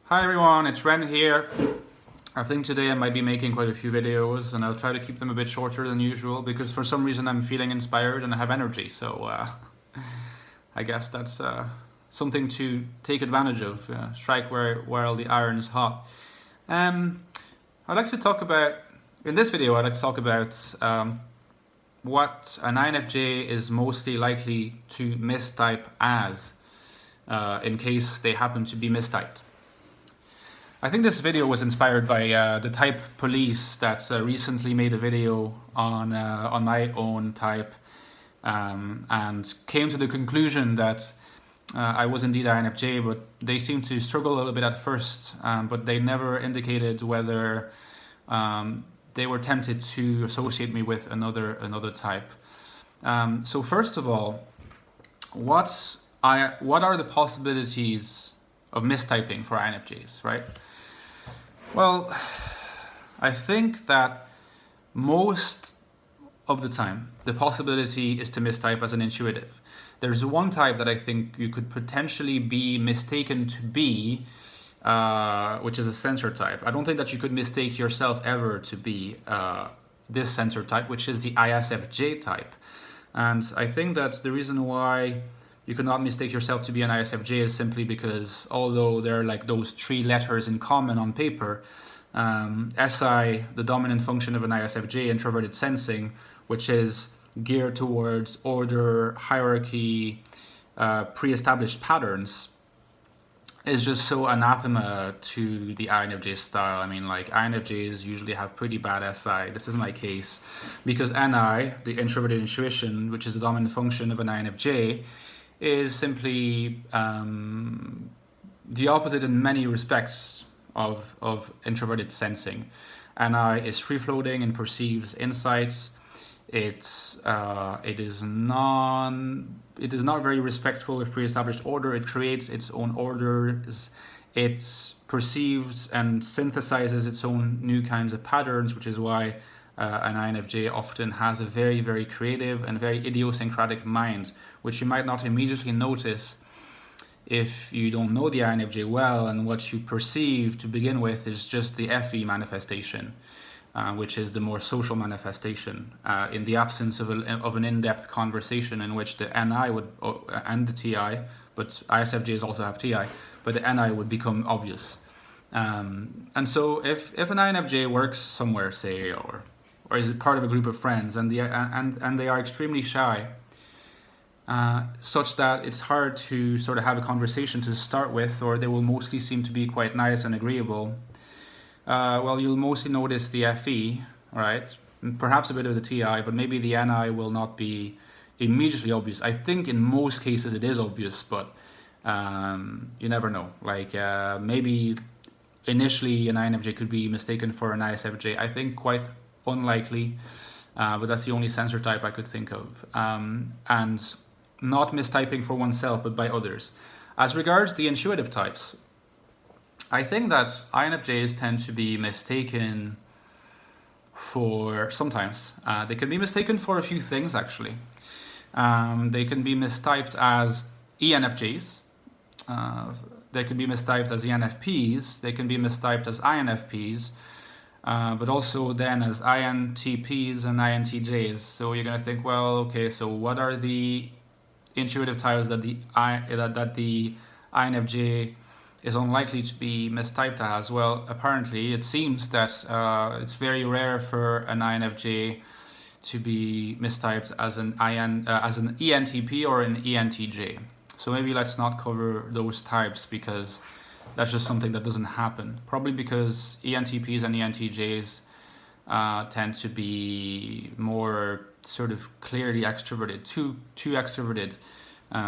Hi everyone, it's Ren here. I think today I might be making quite a few videos and I'll try to keep them a bit shorter than usual because for some reason I'm feeling inspired and I have energy, so I guess that's something to take advantage of, strike while the iron is hot. I'd like to talk about, in this video I'd like to talk about what an INFJ is mostly likely to mistype as in case they happen to be mistyped. I think this video was inspired by the type police that recently made a video on my own type and came to the conclusion that I was indeed INFJ, but they seemed to struggle a little bit at first, but they never indicated whether they were tempted to associate me with another type. So first of all, what are the possibilities of mistyping for INFJs, right? Well, I think that most of the time, the possibility is to mistype as an intuitive. There's one type that I think you could potentially be mistaken to be, which is a sensor type. I don't think that you could mistake yourself ever to be this sensor type, which is the ISFJ type. And I think that the reason why you cannot mistake yourself to be an ISFJ is simply because although there are like those three letters in common on paper, SI, the dominant function of an ISFJ, introverted sensing, which is geared towards order, hierarchy, pre-established patterns, is just so anathema to the INFJ style. I mean, like INFJs usually have pretty bad SI. This is my case because NI, the introverted intuition, which is the dominant function of an INFJ, is simply the opposite in many respects of introverted sensing. NI is free-floating and perceives insights. It is not very respectful of pre-established order. It creates its own orders. It perceives and synthesizes its own new kinds of patterns, which is why an INFJ often has a very, very creative and very idiosyncratic mind, which you might not immediately notice if you don't know the INFJ well, and what you perceive to begin with is just the FE manifestation, which is the more social manifestation, in the absence of an in-depth conversation in which the NI would, and the TI, but ISFJs also have TI, but the NI would become obvious. And so if an INFJ works somewhere, say, or is part of a group of friends and they are extremely shy, such that it's hard to sort of have a conversation to start with, or they will mostly seem to be quite nice and agreeable, well, you'll mostly notice the FE, right? Perhaps a bit of the TI, but maybe the NI will not be immediately obvious. I think in most cases it is obvious, but you never know. Like maybe initially an INFJ could be mistaken for an ISFJ. I think quite unlikely, but that's the only sensor type I could think of. And not mistyping for oneself, but by others. As regards the intuitive types, I think that INFJs tend to be mistaken for, sometimes, they can be mistaken for a few things actually. They can be mistyped as ENFJs, they can be mistyped as ENFPs, they can be mistyped as INFPs, but also then as INTPs and INTJs. So you're going to think, well, okay, so what are the intuitive types that the INFJ is unlikely to be mistyped as? Well, apparently it seems that it's very rare for an INFJ to be mistyped as an ENTP or an ENTJ. So maybe let's not cover those types because that's just something that doesn't happen. Probably because ENTPs and ENTJs tend to be more sort of clearly extroverted, too extroverted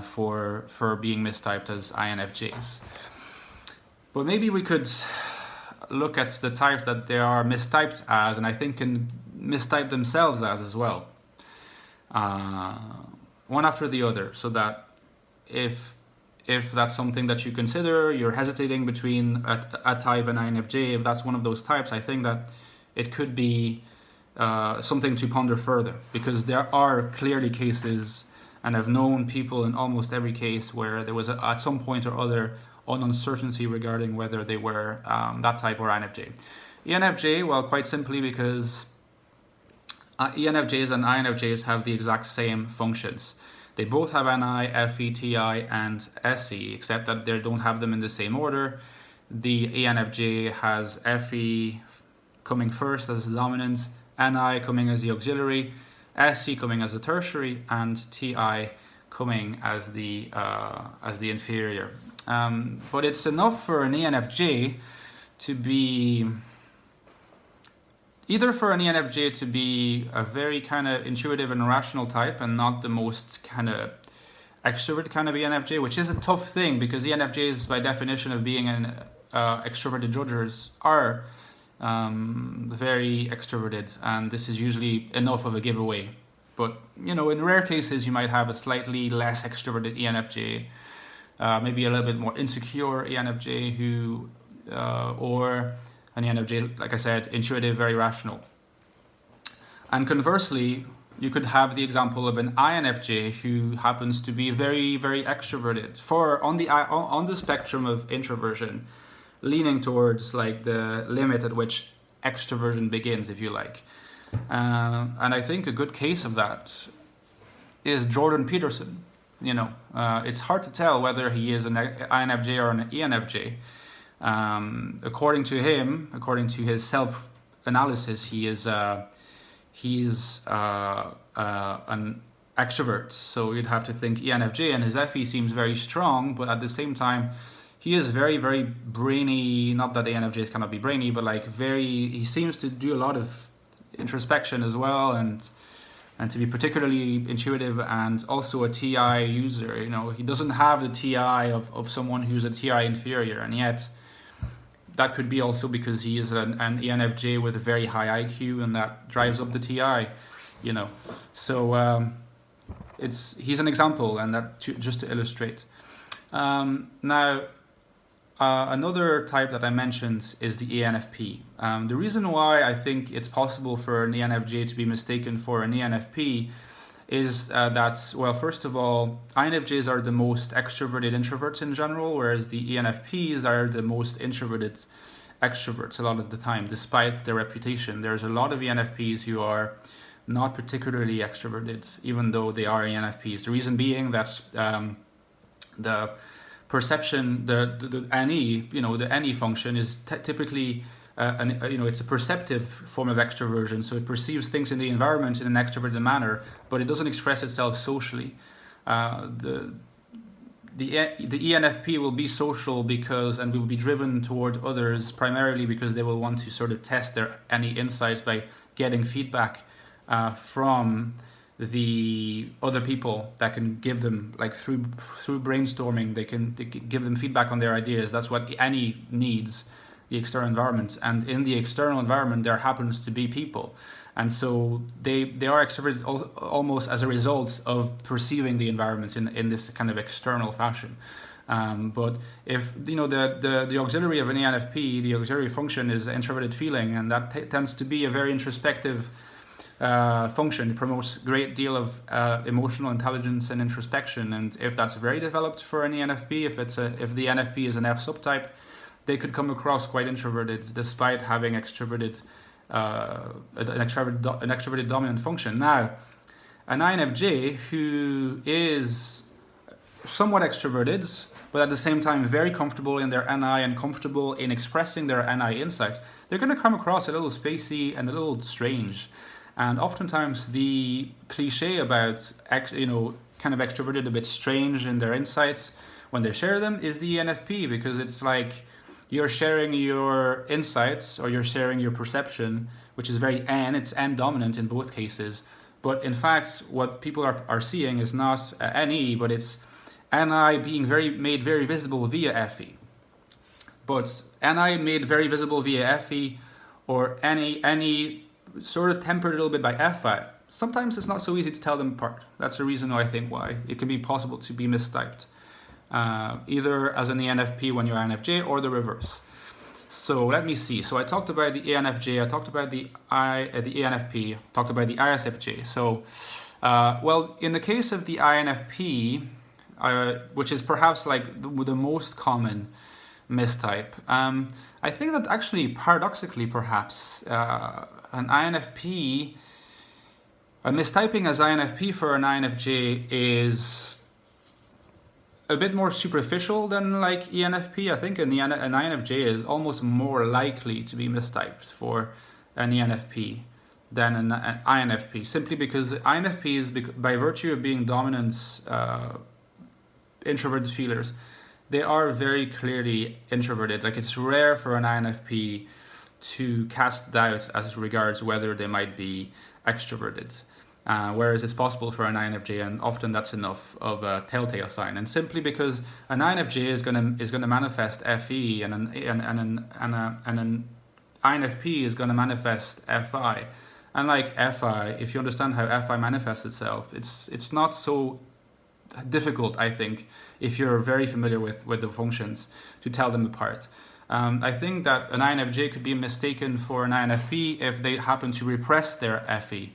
for being mistyped as INFJs. But maybe we could look at the types that they are mistyped as, and I think can mistype themselves as well, one after the other, so that if that's something that you consider, you're hesitating between a type and INFJ, if that's one of those types, I think that it could be something to ponder further, because there are clearly cases, and I've known people in almost every case where there was at some point or other on uncertainty regarding whether they were that type or INFJ. ENFJ, well, quite simply because ENFJs and INFJs have the exact same functions. They both have NI, FE, TI, and SE, except that they don't have them in the same order. The ENFJ has FE coming first as the dominant, NI coming as the auxiliary, SE coming as the tertiary, and TI coming as the inferior. But it's enough for an ENFJ to be either for an ENFJ to be a very kind of intuitive and rational type and not the most kind of extrovert kind of ENFJ, which is a tough thing because ENFJs, by definition of being an extroverted judges, are very extroverted, and this is usually enough of a giveaway. But in rare cases, you might have a slightly less extroverted ENFJ, maybe a little bit more insecure ENFJ who, or an ENFJ, like I said, intuitive, very rational. And conversely, you could have the example of an INFJ who happens to be very, very extroverted, on the spectrum of introversion, leaning towards like the limit at which extroversion begins, if you like. And I think a good case of that is Jordan Peterson. It's hard to tell whether he is an INFJ or an ENFJ. According to him, according to his self-analysis, he is an extrovert. So you'd have to think ENFJ, and his FE seems very strong, but at the same time, he is very, very brainy. Not that ENFJs cannot be brainy, but he seems to do a lot of introspection as well, and to be particularly intuitive, and also a TI user. He doesn't have the TI of someone who's a TI inferior, and yet that could be also because he is an ENFJ with a very high IQ, and that drives up the TI, So he's an example, and that just to illustrate. Now, another type that I mentioned is the ENFP. The reason why I think it's possible for an ENFJ to be mistaken for an ENFP is that, well, first of all, INFJs are the most extroverted introverts in general, whereas the ENFPs are the most introverted extroverts a lot of the time, despite their reputation. There's a lot of ENFPs who are not particularly extroverted, even though they are ENFPs. The reason being that the perception, the NE, the NE function is typically it's a perceptive form of extroversion, so it perceives things in the environment in an extroverted manner, but it doesn't express itself socially. The ENFP will be social and will be driven toward others primarily because they will want to sort of test their NE insights by getting feedback from the other people that can give them, like through brainstorming, they can give them feedback on their ideas. That's what NE needs. The external environment, and in the external environment there happens to be people, and so they are extroverted almost as a result of perceiving the environment in this kind of external fashion. But if the auxiliary of an ENFP, the auxiliary function is introverted feeling, and that tends to be a very introspective function. It promotes a great deal of emotional intelligence and introspection, and if that's very developed for an ENFP, if the ENFP is an F subtype, they could come across quite introverted despite having an extroverted dominant function. Now, an INFJ who is somewhat extroverted, but at the same time very comfortable in their NI and comfortable in expressing their NI insights, they're going to come across a little spacey and a little strange. And oftentimes the cliche about kind of extroverted, a bit strange in their insights when they share them is the ENFP, because it's like you're sharing your insights or you're sharing your perception, which is very it's N dominant in both cases. But in fact, what people are seeing is not NE, but it's NI being made very visible via FE. But NI made very visible via FE, or NE sort of tempered a little bit by FI. Sometimes it's not so easy to tell them apart. That's the reason I think why it can be possible to be mistyped. Either as an ENFP when you're INFJ or the reverse. So let me see. So I talked about the ENFJ, I talked about the ENFP, talked about the ISFJ. So, well, in the case of the INFP, which is perhaps like the most common mistype. I think that actually, paradoxically, perhaps an INFP, mistyping as INFP for an INFJ is a bit more superficial than like ENFP. I think an INFJ is almost more likely to be mistyped for an ENFP than an INFP, simply because INFP is, by virtue of being dominant introverted feelers, they are very clearly introverted. Like, it's rare for an INFP to cast doubts as regards whether they might be extroverted. Whereas it's possible for an INFJ, and often that's enough of a telltale sign. And simply because an INFJ is gonna manifest FE, and an INFP is gonna manifest FI. And like FI, if you understand how FI manifests itself, it's not so difficult, I think, if you're very familiar with the functions, to tell them apart. I think that an INFJ could be mistaken for an INFP if they happen to repress their FE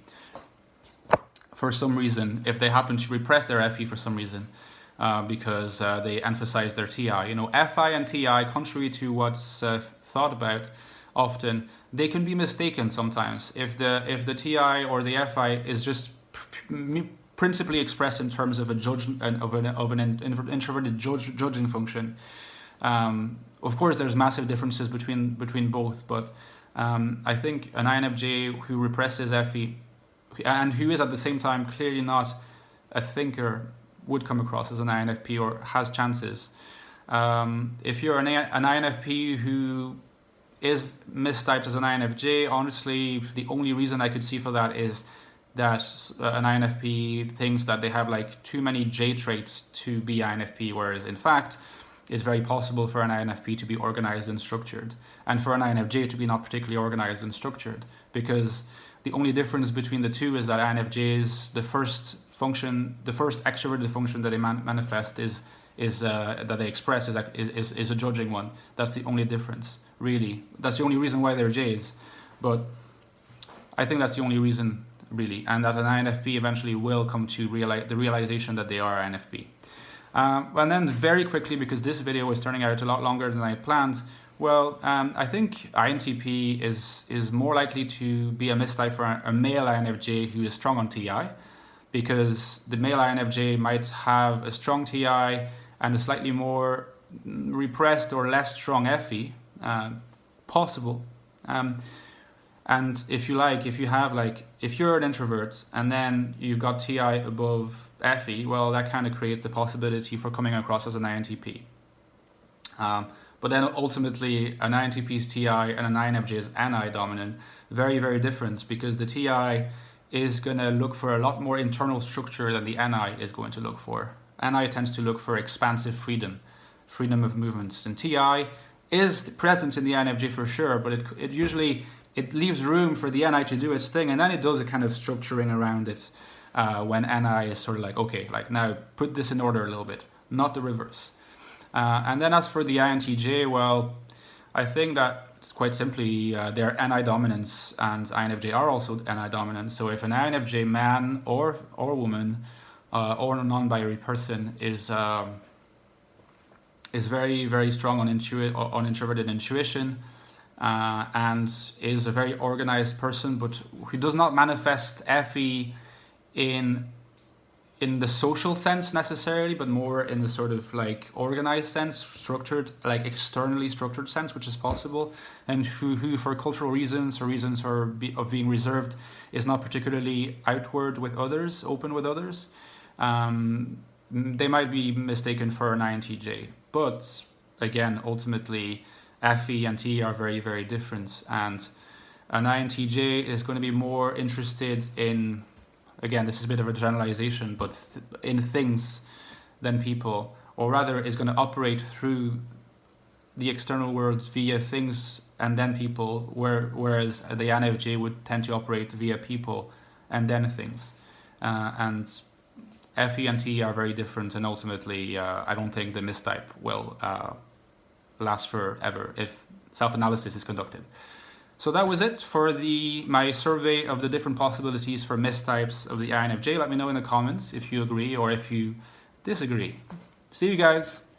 for some reason. If they happen to repress their FE for some reason, because they emphasize their TI. You know, FI and TI, contrary to what's thought about often, they can be mistaken sometimes. If the TI or the FI is just principally expressed in terms of a an introverted judging function. Of course, there's massive differences between both, but I think an INFJ who represses FE and who is at the same time clearly not a thinker would come across as an INFP, or has chances. If you're an INFP who is mistyped as an INFJ, honestly, the only reason I could see for that is that an INFP thinks that they have like too many J traits to be INFP, whereas in fact, it's very possible for an INFP to be organized and structured, and for an INFJ to be not particularly organized and structured, because the only difference between the two is that INFJs, the first extroverted function that they manifest is that they express is a judging one. That's the only difference, really. That's the only reason why they're Js, but I think that's the only reason, really, and that an INFP eventually will come to the realization that they are INFP. And then very quickly, because this video is turning out a lot longer than I had planned, well, I think INTP is more likely to be a mistype for a male INFJ who is strong on TI, because the male INFJ might have a strong TI and a slightly more repressed or less strong FE, possible. And if you're an introvert and then you've got TI above FE, well, that kind of creates the possibility for coming across as an INTP. But then ultimately, an INTP's TI and an INFJ's NI dominant, very, very different, because the TI is going to look for a lot more internal structure than the NI is going to look for. NI tends to look for expansive freedom of movements, and TI is present in the INFJ for sure, but it usually leaves room for the NI to do its thing, and then it does a kind of structuring around it when NI is sort of like, okay, like now put this in order a little bit, not the reverse. And then as for the INTJ, well, I think that quite simply their NI dominance and INFJ are also NI dominant. So if an INFJ man or woman or a non-binary person is very, very strong on introverted intuition, and is a very organized person, but who does not manifest FE in the social sense necessarily, but more in the sort of like organized sense, structured, like externally structured sense, which is possible, and who for cultural reasons or reasons of being reserved is not particularly outward with others, open with others, they might be mistaken for an INTJ. But again, ultimately, FE and T are very, very different, and an INTJ is going to be more interested in, again, this is a bit of a generalization, but in things than people, or rather is going to operate through the external world via things and then people, whereas the INFJ would tend to operate via people and then things. And FE and T are very different, and ultimately I don't think the mistype will last forever if self-analysis is conducted. So that was it for my survey of the different possibilities for mistypes of the INFJ. Let me know in the comments if you agree, or if you disagree. See you guys.